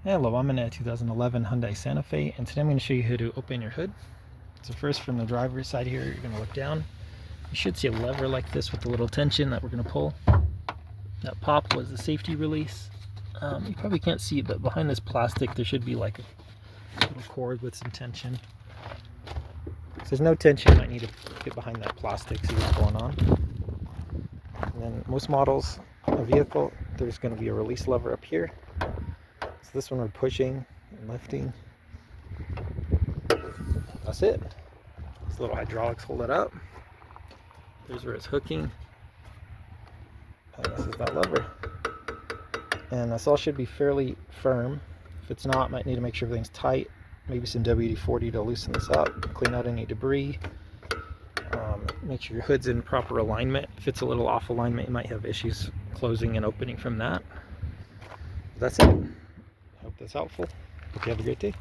Hello, I'm in a 2011 Hyundai Santa Fe, and today I'm going to show you how to open your hood. So first, from the driver's side here, you're going to look down. You should see a lever like this with a little tension that we're going to pull. That pop was the safety release. You probably can't see it, but behind this plastic there should be like a little cord with some tension. If there's no tension, you might need to get behind that plastic, see what's going on. And then most models, a vehicle, there's going to be a release lever up here. So this one we're pushing and lifting. That's it. These little hydraulics hold it up. There's where it's hooking. And this is that lever. And this all should be fairly firm. If it's not, might need to make sure everything's tight. Maybe some WD-40 to loosen this up, clean out any debris. Make sure your hood's in proper alignment. If it's a little off alignment, you might have issues closing and opening from that. That's it. Hope that's helpful. Hope you have a great day.